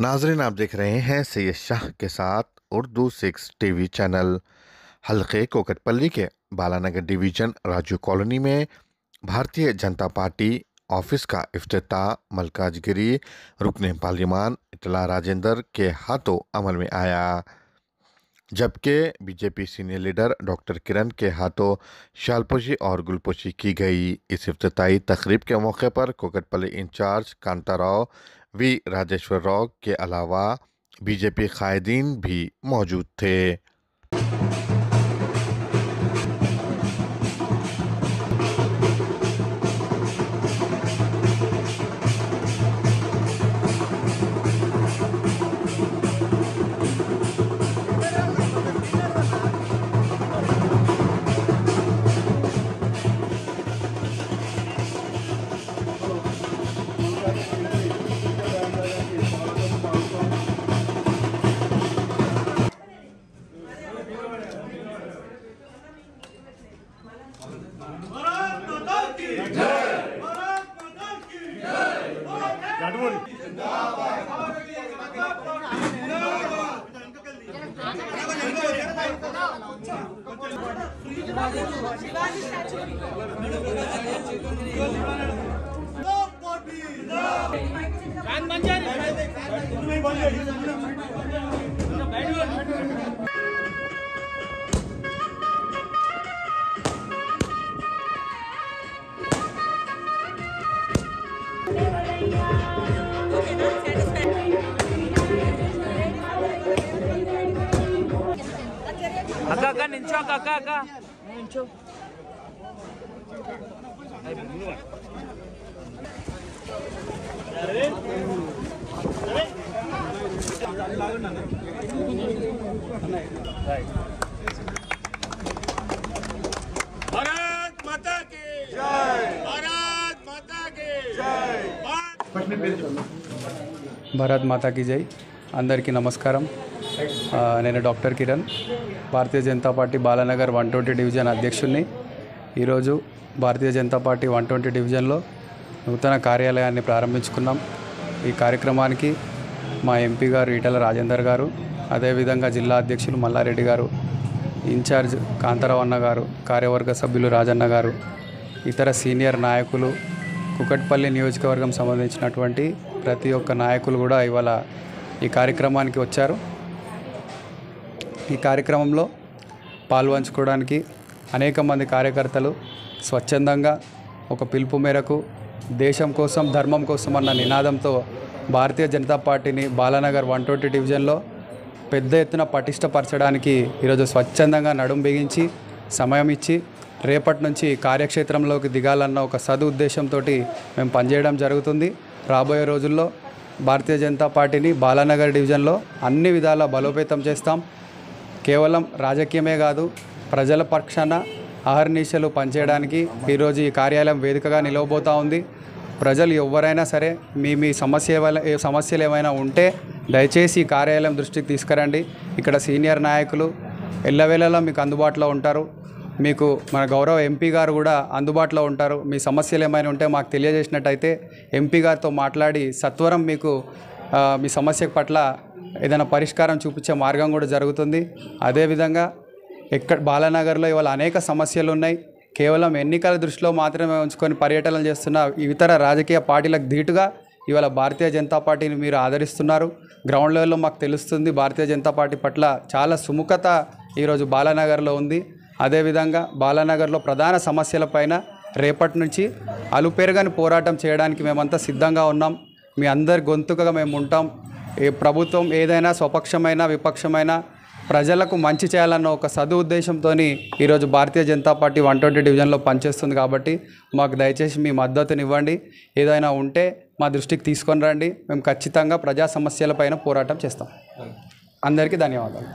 नाजरीन, आप देख रहे हैं सैयद शाह के साथ उर्दू 6 टीवी चैनल। हल्के कोकटपल्ली के बालानगर डिवीजन राजू कॉलोनी में भारतीय जनता पार्टी ऑफिस का इफ्तिताह मलकाजगिरी रुकने पार्लिमान इतला राजेंद्र के हाथों अमल में आया, जबकि बीजेपी सीनियर लीडर डॉक्टर किरण के हाथों शालपोशी और गुलपोशी की गई। इस इफ्तिताई तकरीब के मौके पर कोकटपल्ली इंचार्ज कांताराव वी राजेश्वर राव के अलावा बीजेपी कायदीन भी मौजूद थे। Kakak nincho, kakak nincho. Bharat माता की जय, भारत माता की जय, భారత్ మాతాకి జై. అందరికీ నమస్కారం. నేను doctor Kiran, Bharatiya Janata party Balanagar 120 division అధ్యక్షుడిని. ఈరోజు భారతీయ జనతా పార్టీ 120 డివిజన్లో నూతన కార్యాలయాన్ని ప్రారంభించుకున్నాం. ఈ కార్యక్రమానికి మా ఎంపీ గారు ఈటల రాజేందర్ గారు, అదేవిధంగా జిల్లా అధ్యక్షులు మల్లారెడ్డి గారు, ఇన్ఛార్జ్ కాంతారావు అన్న గారు, కార్యవర్గ సభ్యులు రాజన్న గారు, ఇతర సీనియర్ నాయకులు, కుకట్పల్లి నియోజకవర్గం సంబంధించినటువంటి ప్రతి ఒక్క నాయకులు కూడా ఇవాళ ఈ కార్యక్రమానికి వచ్చారు. ఈ కార్యక్రమంలో పాల్పంచుకోవడానికి అనేక మంది కార్యకర్తలు స్వచ్ఛందంగా ఒక పిలుపు మేరకు దేశం కోసం ధర్మం కోసం అన్న నినాదంతో భారతీయ జనతా పార్టీని బాలానగర్ 120 డివిజన్లో పెద్ద ఎత్తున పటిష్టపరచడానికి ఈరోజు స్వచ్ఛందంగా నడుం బిగించి సమయం ఇచ్చి రేపటి నుంచి కార్యక్షేత్రంలోకి దిగాలన్న ఒక సదుద్దేశంతో మేము పనిచేయడం జరుగుతుంది. రాబోయే రోజుల్లో భారతీయ జనతా పార్టీని బాలానగర్ డివిజన్లో అన్ని విధాలా బలోపేతం చేస్తాం. కేవలం రాజకీయమే కాదు, ప్రజల పక్షాన అహర్నిశలు పనిచేయడానికి ఈరోజు ఈ కార్యాలయం వేదికగా నిలవబోతూ ఉంది. ప్రజలు ఎవరైనా సరే మీ సమస్యలు ఏమైనా ఉంటే దయచేసి ఈ కార్యాలయం దృష్టికి తీసుకురండి. ఇక్కడ సీనియర్ నాయకులు ఎల్లవేళలా మీకు అందుబాటులో ఉంటారు. మీకు మన గౌరవ ఎంపీ గారు కూడా అందుబాటులో ఉంటారు. మీ సమస్యలు ఏమైనా ఉంటే మాకు తెలియజేసినట్టయితే ఎంపీ గారితో మాట్లాడి సత్వరం మీకు మీ సమస్య పట్ల ఏదైనా పరిష్కారం చూపించే మార్గం కూడా జరుగుతుంది. అదేవిధంగా బాలానగర్లో ఇవాళ అనేక సమస్యలు ఉన్నాయి. కేవలం ఎన్నికల దృష్టిలో మాత్రమే ఉంచుకొని పర్యటనలు చేస్తున్న ఇతర రాజకీయ పార్టీలకు ధీటుగా ఇవాళ భారతీయ జనతా పార్టీని మీరు ఆదరిస్తున్నారు. గ్రౌండ్ లెవెల్లో మాకు తెలుస్తుంది భారతీయ జనతా పార్టీ పట్ల చాలా సుముఖత ఈరోజు బాలానగర్లో ఉంది. అదేవిధంగా బాలానగర్లో ప్రధాన సమస్యలపైన రేపటి నుంచి అలుపెరగని పోరాటం చేయడానికి మేమంతా సిద్ధంగా ఉన్నాం. మీ అందరి గొంతుకగా మేము ఉంటాం. ప్రభుత్వం ఏదైనా స్వపక్షమైన విపక్షమైన ప్రజలకు మంచి చేయాలన్న ఒక సదుద్దేశంతో ఈరోజు భారతీయ జనతా పార్టీ 120 డివిజన్లో పనిచేస్తుంది. కాబట్టి మాకు దయచేసి మీ మద్దతునివ్వండి. ఏదైనా ఉంటే మా దృష్టికి తీసుకొని రండి. మేము ఖచ్చితంగా ప్రజా సమస్యలపైన పోరాటం చేస్తాం. అందరికీ ధన్యవాదాలు.